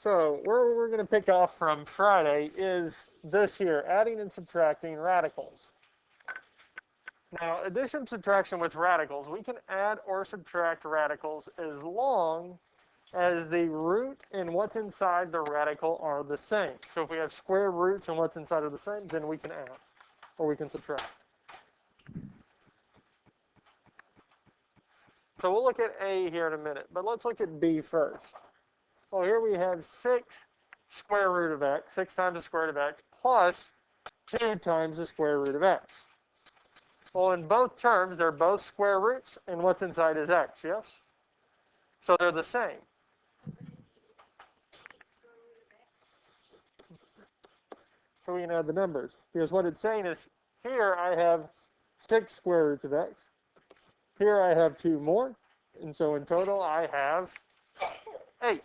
So where we're going to pick off from Friday is this here, adding and subtracting radicals. Now, addition, subtraction with radicals, we can add or subtract radicals as long as the root and what's inside the radical are the same. So if we have square roots and what's inside are the same, then we can add or we can subtract. So we'll look at A here in a minute, but let's look at B first. Well, here we have 6 square root of x, 6 times the square root of x, plus 2 times the square root of x. Well, in both terms, they're both square roots, and what's inside is x, yes? So they're the same. So we can add the numbers, because what it's saying is, here I have 6 square roots of x. Here I have 2 more, and so in total I have 8.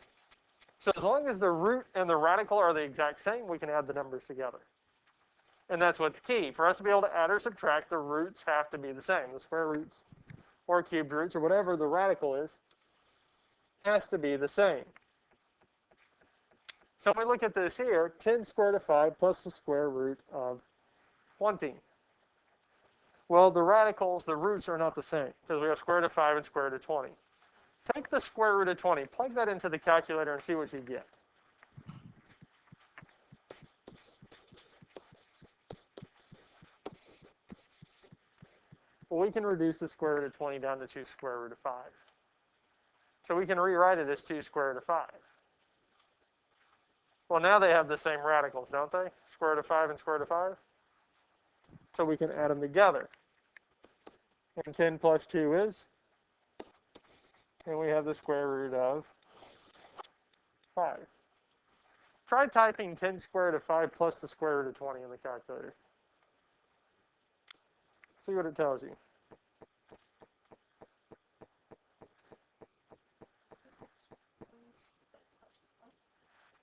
So as long as the root and the radical are the exact same, we can add the numbers together. And that's what's key. For us to be able to add or subtract, the roots have to be the same. The square roots or cubed roots or whatever the radical is has to be the same. So when we look at this here, 10 squared of 5 plus the square root of 20. Well, the radicals, the roots are not the same because we have square root of 5 and square root of 20. Take the square root of 20, plug that into the calculator and see what you get. Well, we can reduce the square root of 20 down to 2 square root of 5. So we can rewrite it as 2 square root of 5. Well, now they have the same radicals, don't they? Square root of 5 and square root of 5. So we can add them together. And 10 plus 2 is? And we have the square root of 5. Try typing 10 square root of 5 plus the square root of 20 in the calculator. See what it tells you.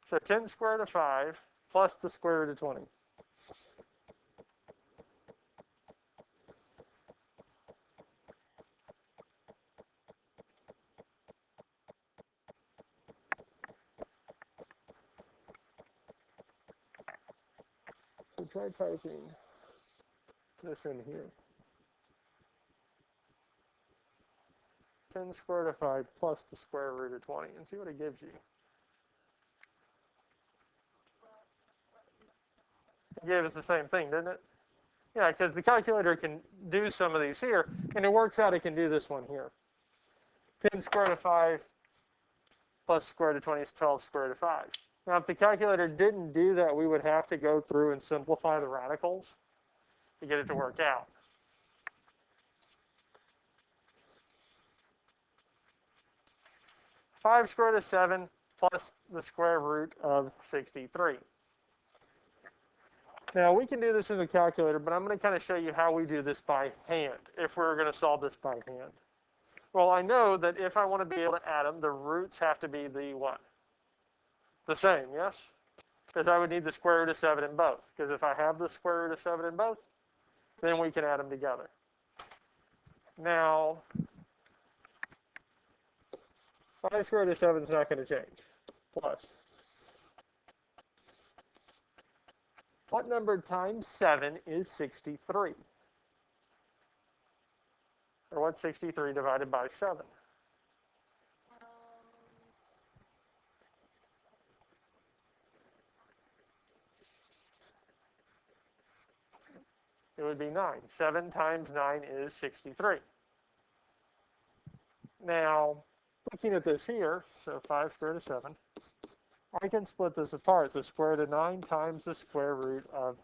So 10 square root of 5 plus the square root of 20. So try typing this in here. 10 square root of 5 plus the square root of 20 and see what it gives you. It gave us the same thing, didn't it? Yeah, because the calculator can do some of these here, and it works out it can do this one here. 10 square root of 5 plus square root of 20 is 12 square root of 5. Now, if the calculator didn't do that, we would have to go through and simplify the radicals to get it to work out. Five square root of 7 plus the square root of 63. Now, we can do this in the calculator, but I'm going to kind of show you how we do this by hand, if we're going to solve this by hand. Well, I know that if I want to be able to add them, the roots have to be the what? The same, yes? Because I would need the square root of 7 in both. Because if I have the square root of 7 in both, then we can add them together. Now, 5 square root of 7 is not going to change. Plus. What number times 7 is 63? Or what's 63 divided by 7? It would be 9. 7 times 9 is 63. Now, looking at this here, so 5 square root of 7, I can split this apart. The square root of 9 times the square root of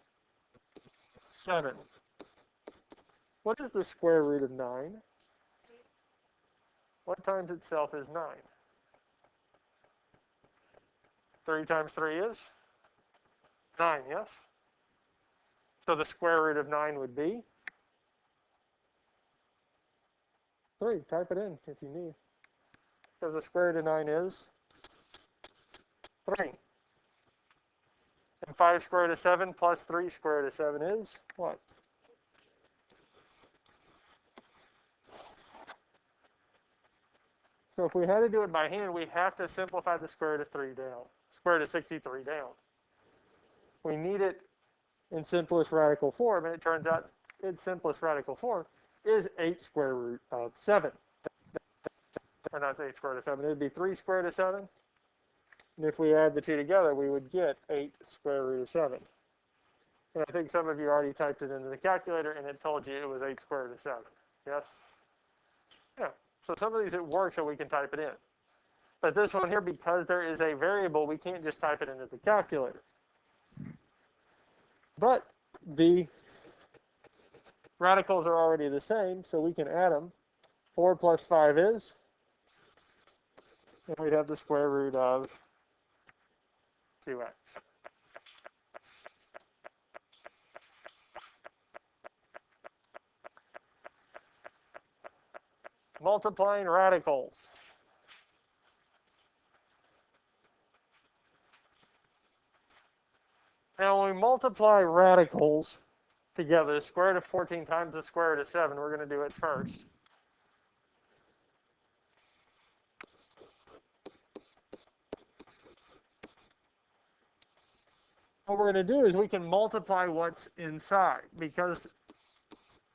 7. What is the square root of 9? What times itself is 9? 3 times 3 is 9, yes? So the square root of 9 would be 3. Type it in if you need. Because the square root of 9 is 3. And 5 square root of 7 plus 3 square root of 7 is what? So if we had to do it by hand, we have to simplify the square root of 3 down. square root of 63 down. We need it in simplest radical form, and it turns out its simplest radical form is 8 square root of 7. Or not 8 square root of 7, it would be 3 square root of 7. And if we add the two together, we would get 8 square root of 7. And I think some of you already typed it into the calculator, and it told you it was 8 square root of 7. Yes? Yeah. So some of these it works, so we can type it in. But this one here, because there is a variable, we can't just type it into the calculator. But the radicals are already the same, so we can add them. 4 plus 5 is, and we'd have the square root of 2x. Multiplying radicals. Now, when we multiply radicals together, the square root of 14 times the square root of 7, we're going to do it first. What we're going to do is we can multiply what's inside because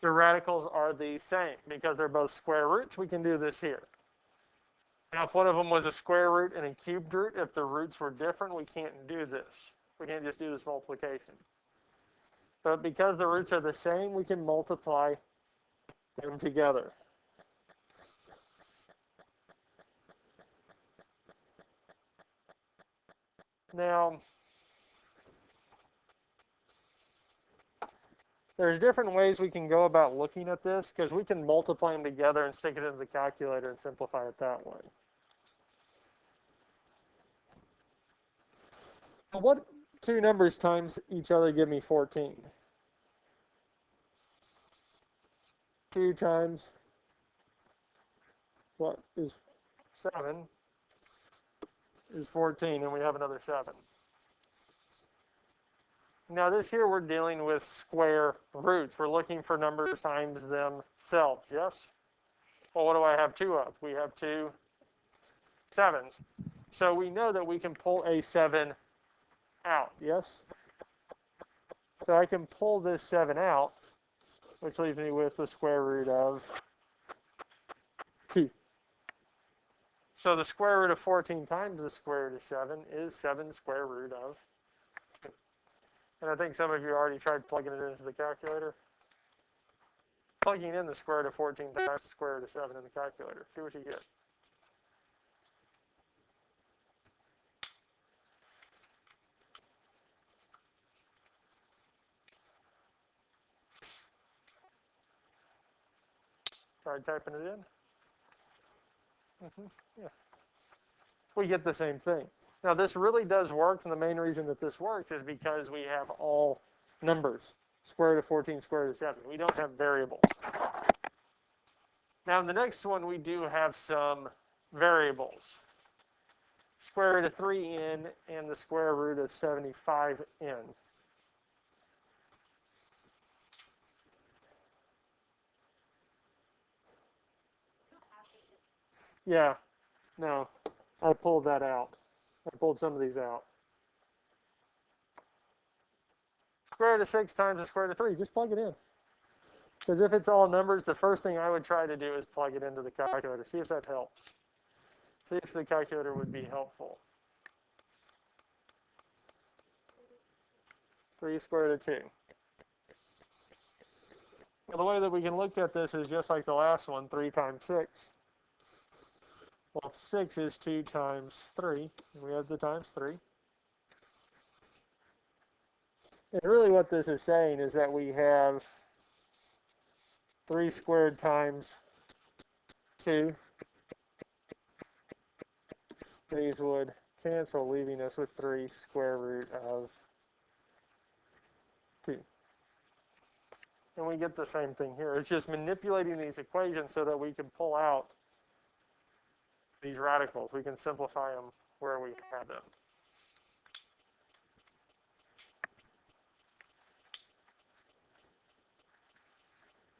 the radicals are the same. Because they're both square roots, we can do this here. Now, if one of them was a square root and a cubed root, if the roots were different, we can't do this. We can't just do this multiplication. But because the roots are the same, we can multiply them together. Now, there's different ways we can go about looking at this because we can multiply them together and stick it into the calculator and simplify it that way. What two numbers times each other give me 14? 2 times what is 7 is 14, and we have another 7. Now this here we're dealing with square roots. We're looking for numbers times themselves, yes? Well, what do I have 2 of? We have 2 7s. So we know that we can pull a 7 out, yes? So I can pull this 7 out, which leaves me with the square root of 2. So the square root of 14 times the square root of 7 is 7 square root of 2. And I think some of you already tried plugging it into the calculator. Plugging in the square root of 14 times the square root of 7 in the calculator. See what you get. Try typing it in. Yeah. We get the same thing. Now, this really does work, and the main reason that this works is because we have all numbers. Square root of 14, square root of 7. We don't have variables. Now, in the next one, we do have some variables. Square root of 3n and the square root of 75n. Yeah, no, I pulled that out. I pulled some of these out. Square root of 6 times the square root of 3. Just plug it in. Because if it's all numbers, the first thing I would try to do is plug it into the calculator. See if that helps. See if the calculator would be helpful. 3 square root of 2. Well, the way that we can look at this is just like the last one, 3 times 6. Well, 6 is 2 times 3, and we have the times 3. And really what this is saying is that we have 3 squared times 2. These would cancel, leaving us with 3 square root of 2. And we get the same thing here. It's just manipulating these equations so that we can pull out these radicals. We can simplify them where we have them.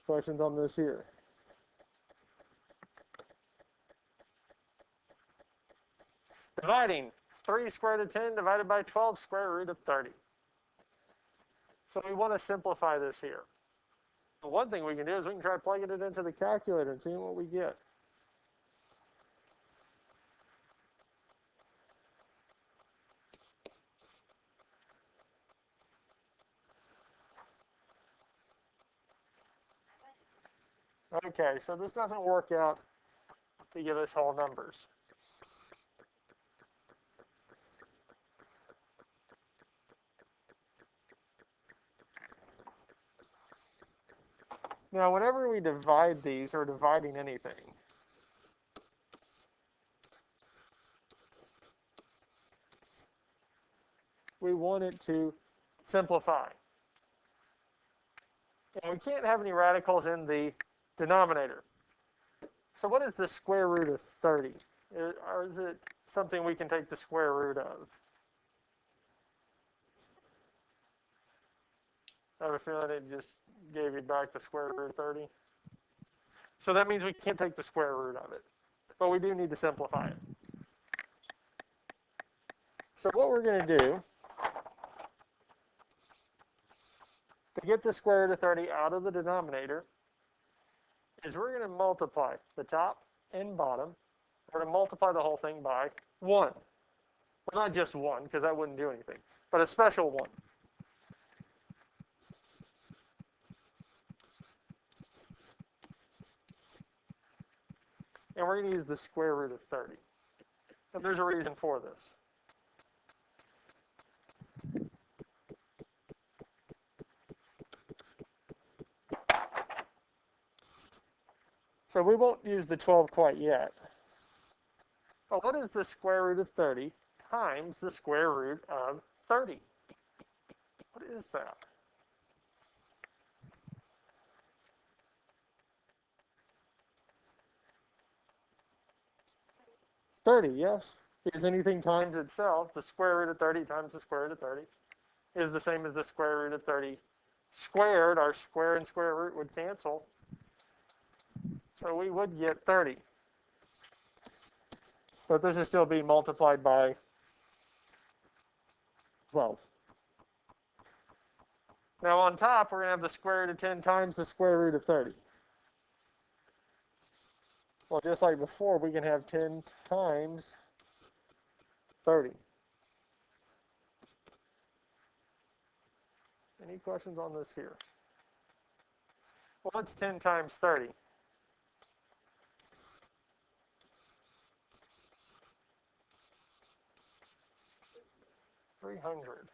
Questions on this here? Dividing 3 square root of 10 divided by 12 square root of 30. So we want to simplify this here. One thing we can do is we can try plugging it into the calculator and seeing what we get. Okay, so this doesn't work out to give us whole numbers. Now, whenever we divide these, or dividing anything, we want it to simplify. And we can't have any radicals in the denominator. So what is the square root of 30? Or is it something we can take the square root of? I have a feeling it just gave you back the square root of 30. So that means we can't take the square root of it. But we do need to simplify it. So what we're going to do to get the square root of 30 out of the denominator is we're going to multiply the top and bottom. We're going to multiply the whole thing by 1. Well, not just 1, because that wouldn't do anything, but a special 1. And we're going to use the square root of 30. And there's a reason for this. So we won't use the 12 quite yet. But what is the square root of 30 times the square root of 30? What is that? $30, yes. Because anything times itself, the square root of 30 times the square root of 30 is the same as the square root of 30 squared. Our square and square root would cancel. So we would get 30. But this is still being multiplied by 12. Now on top, we're going to have the square root of 10 times the square root of 30. Well, just like before, we can have 10 times 30. Any questions on this here? Well, what's 10 times 30? 300.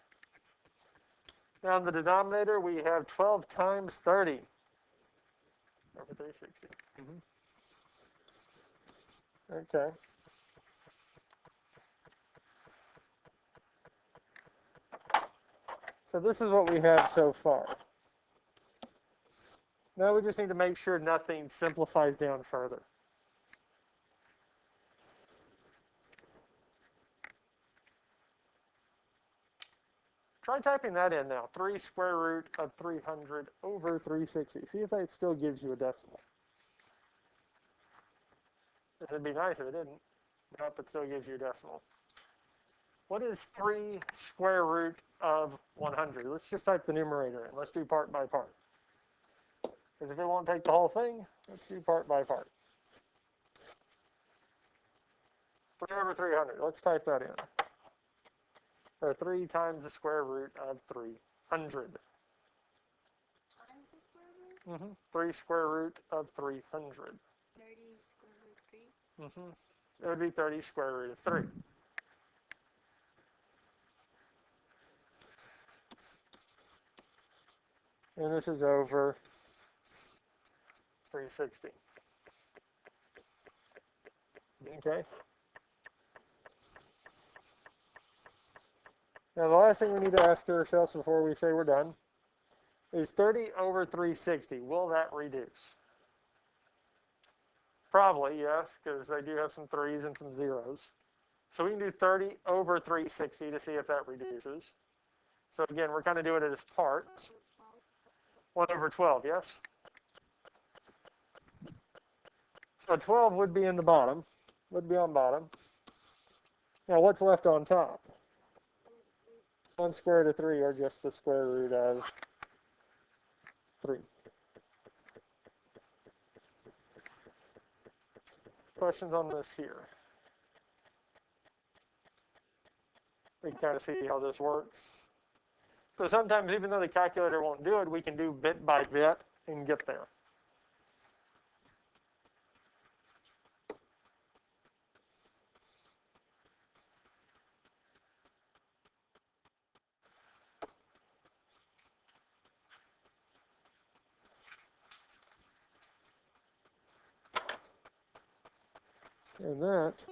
Now in the denominator, we have 12 times 30 over 360. Okay. So this is what we have so far. Now we just need to make sure nothing simplifies down further. Try typing that in now. 3 square root of 300 over 360. See if that still gives you a decimal. It'd be nice if it didn't. Nope, it still gives you a decimal. What is 3 square root of 100? Let's just type the numerator in. Let's do part by part. Because if it won't take the whole thing, let's do part by part. 3 over 300. Let's type that in. Or 3 times the square root of 300. Times the square root? 3 square root of 300. 30 square root 3? It would be 30 square root of 3. And this is over 360. Okay. Now the last thing we need to ask ourselves before we say we're done is 30 over 360. Will that reduce? Probably, yes, because they do have some 3's and some 0's. So we can do 30 over 360 to see if that reduces. So again, we're kind of doing it as parts. 1 over 12, yes? So 12 would be in the bottom, would be on bottom. Now what's left on top? 1 square root of 3, or just the square root of 3. Questions on this here? We can kind of see how this works. So sometimes, even though the calculator won't do it, we can do bit by bit and get there. And that